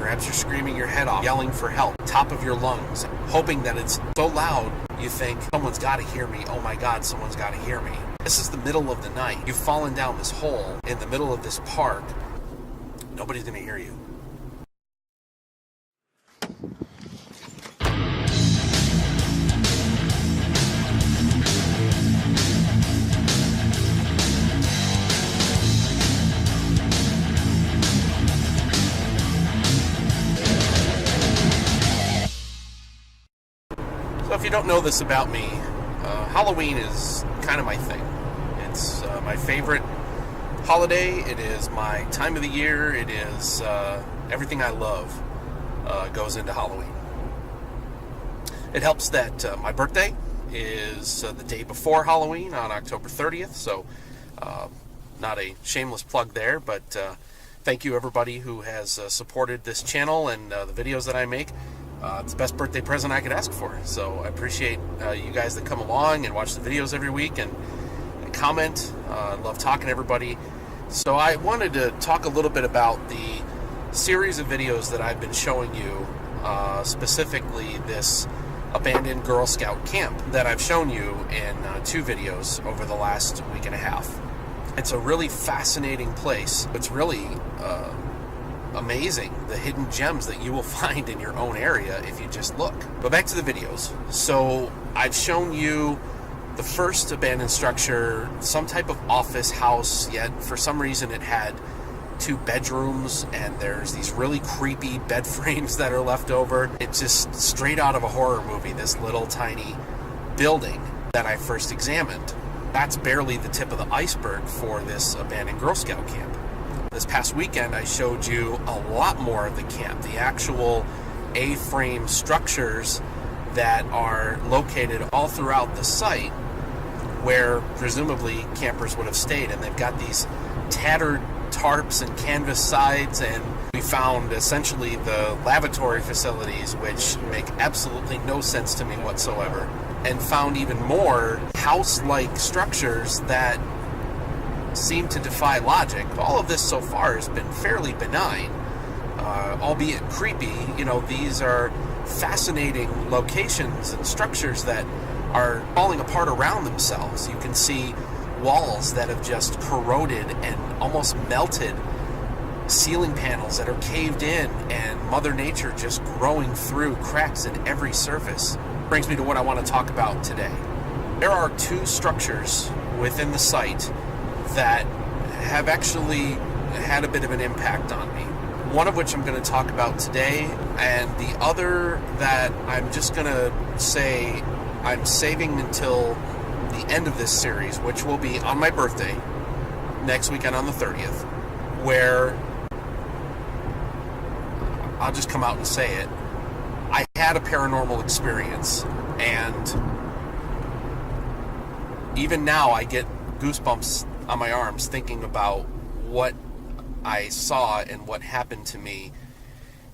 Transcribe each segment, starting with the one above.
Perhaps you're screaming your head off, yelling for help, top of your lungs, hoping that it's so loud you think, someone's got to hear me. Oh my God, someone's got to hear me. This is the middle of the night. You've fallen down this hole in the middle of this park. Nobody's going to hear you. So if you don't know this about me, Halloween is kind of my thing. It's my favorite holiday. It is my time of the year. It is everything I love goes into Halloween. It helps that my birthday is the day before Halloween on October 30th, so not a shameless plug there, but thank you everybody who has supported this channel and the videos that I make. It's the best birthday present I could ask for. So I appreciate you guys that come along and watch the videos every week and comment. I love talking to everybody. So I wanted to talk a little bit about the series of videos that I've been showing you, specifically this abandoned Girl Scout camp that I've shown you in 2 videos over the last week and a half. It's a really fascinating place. It's really amazing, the hidden gems that you will find in your own area if you just look. But back to the videos. So I've shown you the first abandoned structure, some type of office house, yet for some reason it had 2 bedrooms and there's these really creepy bed frames that are left over. It's just straight out of a horror movie, this little tiny building that I first examined. That's barely the tip of the iceberg for this abandoned Girl Scout camp. This past weekend, I showed you a lot more of the camp, the actual A-frame structures that are located all throughout the site where presumably campers would have stayed. And they've got these tattered tarps and canvas sides, and we found essentially the lavatory facilities, which make absolutely no sense to me whatsoever, and found even more house-like structures that seem to defy logic. All of this so far has been fairly benign, albeit creepy. You know, these are fascinating locations and structures that are falling apart around themselves. You can see walls that have just corroded and almost melted, ceiling panels that are caved in, and Mother Nature just growing through cracks in every surface. Brings me to what I want to talk about today. There are 2 structures within the site that have actually had a bit of an impact on me. One of which I'm going to talk about today, and the other that I'm just going to say I'm saving until the end of this series, which will be on my birthday, next weekend on the 30th, where I'll just come out and say it. I had a paranormal experience, and even now I get goosebumps on my arms thinking about what I saw and what happened to me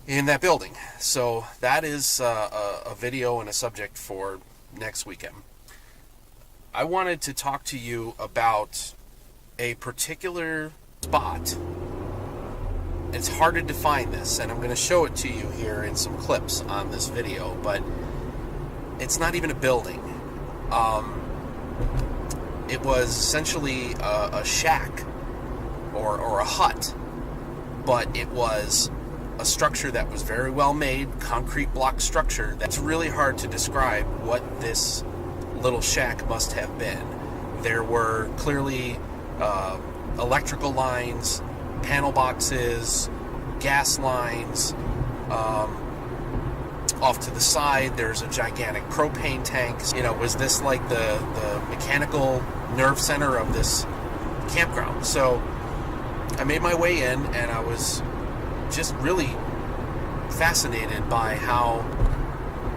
in that building. So that is a video and a subject for next weekend. I wanted to talk to you about a particular spot. It's hard to define this, and I'm going to show it to you here in some clips on this video, but it's not even a building. It was essentially a shack or a hut, but it was a structure that was very well made, concrete block structure. That's really hard to describe what this little shack must have been. There were clearly electrical lines, panel boxes, gas lines. Off to the side, there's a gigantic propane tank. You know, was this like the mechanical nerve center of this campground? So I made my way in, and I was just really fascinated by how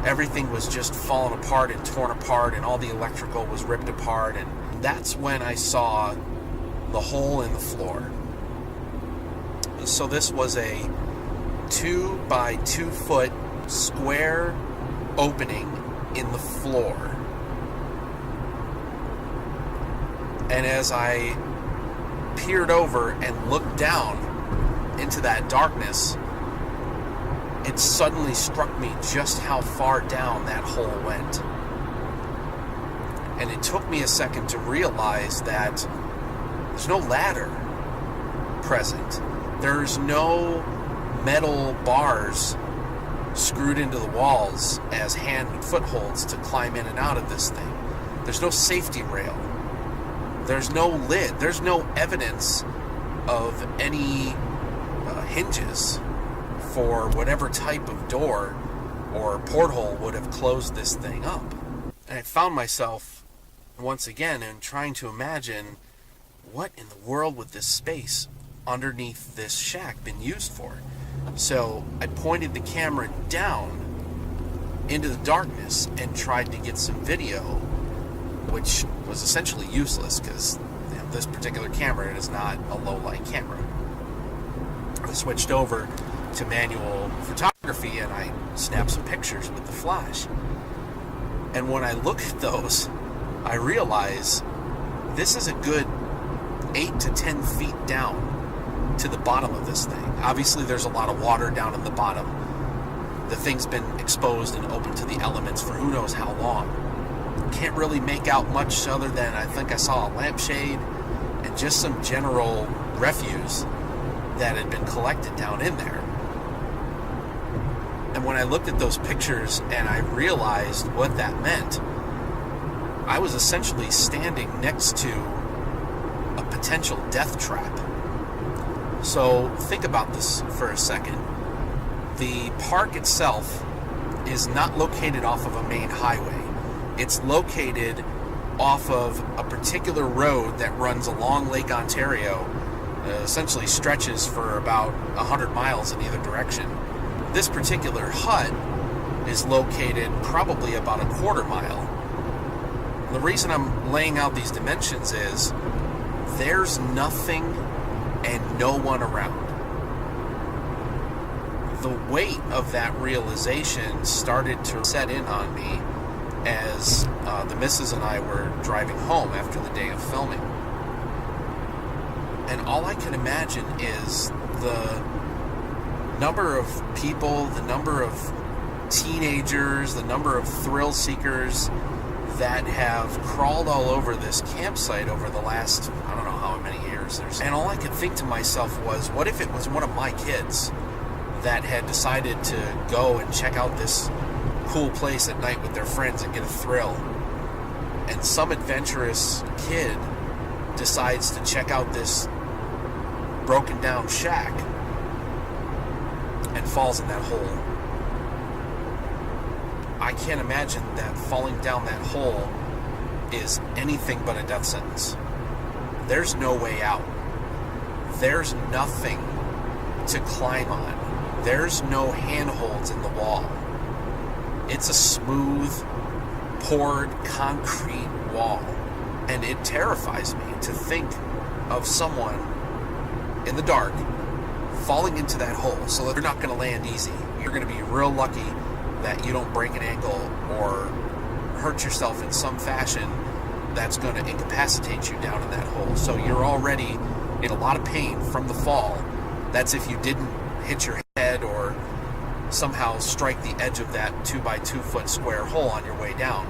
everything was just falling apart and torn apart, and all the electrical was ripped apart. And that's when I saw the hole in the floor. So this was a 2 by 2 foot square opening in the floor. And as I peered over and looked down into that darkness, it suddenly struck me just how far down that hole went. And it took me a second to realize that there's no ladder present. There's no metal bars screwed into the walls as hand and footholds to climb in and out of this thing. There's no safety rail. There's no lid. There's no evidence of any hinges for whatever type of door or porthole would have closed this thing up. And I found myself once again in trying to imagine, what in the world would this space underneath this shack been used for? So I pointed the camera down into the darkness and tried to get some video, which was essentially useless because this particular camera is not a low light camera. I switched over to manual photography and I snapped some pictures with the flash. And when I look at those, I realize this is a good 8 to 10 feet down to the bottom of this thing. Obviously there's a lot of water down in the bottom. The thing's been exposed and open to the elements for who knows how long. Can't really make out much other than I think I saw a lampshade and just some general refuse that had been collected down in there. And when I looked at those pictures and I realized what that meant, I was essentially standing next to a potential death trap. So think about this for a second. The park itself is not located off of a main highway. It's located off of a particular road that runs along Lake Ontario, essentially stretches for about 100 miles in either direction. This particular hut is located probably about a quarter mile. And the reason I'm laying out these dimensions is there's nothing and no one around. The weight of that realization started to set in on me as the missus and I were driving home after the day of filming. And all I can imagine is the number of people, the number of teenagers, the number of thrill seekers that have crawled all over this campsite over the last, I don't know how many years. And all I could think to myself was, what if it was one of my kids that had decided to go and check out this cool place at night with their friends and get a thrill, and some adventurous kid decides to check out this broken down shack and falls in that hole. I can't imagine that falling down that hole is anything but a death sentence. There's no way out. There's nothing to climb on. There's no handholds in the wall. It's a smooth, poured concrete wall. And it terrifies me to think of someone in the dark falling into that hole. So that you're not going to land easy. You're going to be real lucky that you don't break an ankle or hurt yourself in some fashion that's going to incapacitate you down in that hole. So you're already in a lot of pain from the fall. That's if you didn't hit your head or somehow strike the edge of that 2 by 2 foot square hole on your way down.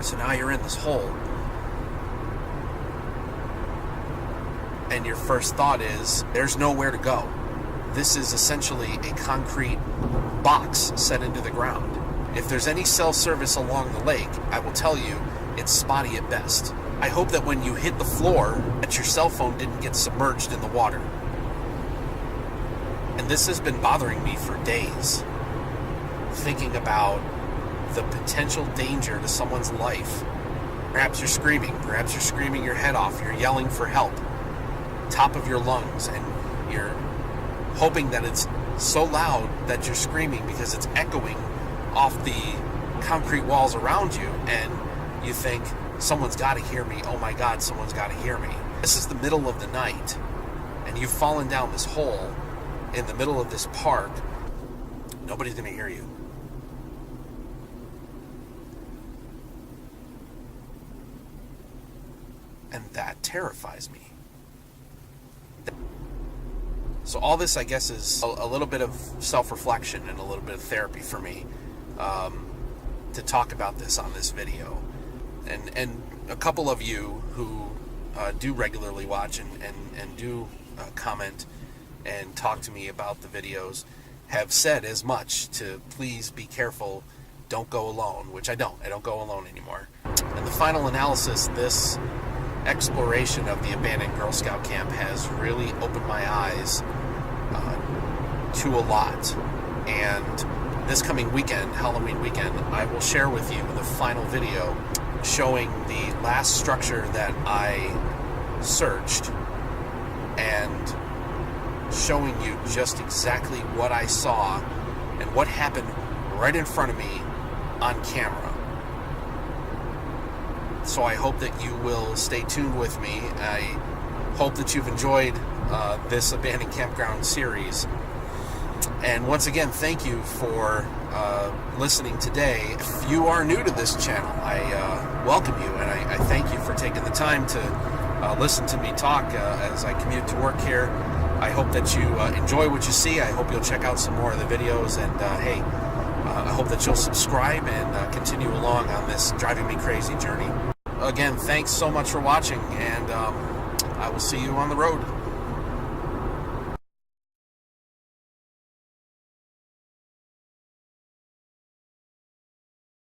So now you're in this hole. And your first thought is, there's nowhere to go. This is essentially a concrete box set into the ground. If there's any cell service along the lake, I will tell you, it's spotty at best. I hope that when you hit the floor, that your cell phone didn't get submerged in the water. And this has been bothering me for days, thinking about the potential danger to someone's life. Perhaps you're screaming your head off, you're yelling for help, top of your lungs, and you're hoping that it's so loud that you're screaming because it's echoing off the concrete walls around you, and you think, someone's got to hear me, oh my God, someone's got to hear me. This is the middle of the night, and you've fallen down this hole in the middle of this park. Nobody's going to hear you. And that terrifies me. So all this, I guess, is a little bit of self-reflection and a little bit of therapy for me, to talk about this on this video. And a couple of you who do regularly watch and do comment and talk to me about the videos have said as much, to please be careful, don't go alone, which I don't go alone anymore. And the final analysis, this exploration of the abandoned Girl Scout camp has really opened my eyes to a lot. And this coming weekend, Halloween weekend, I will share with you the final video showing the last structure that I searched and showing you just exactly what I saw and what happened right in front of me on camera. So I hope that you will stay tuned with me. I hope that you've enjoyed this abandoned campground series. And once again, thank you for listening today. If you are new to this channel, I welcome you, and I thank you for taking the time to listen to me talk as I commute to work here. I hope that you enjoy what you see. I hope you'll check out some more of the videos, and hey, I hope that you'll subscribe and continue along on this driving me crazy journey. Again, thanks so much for watching, and I will see you on the road.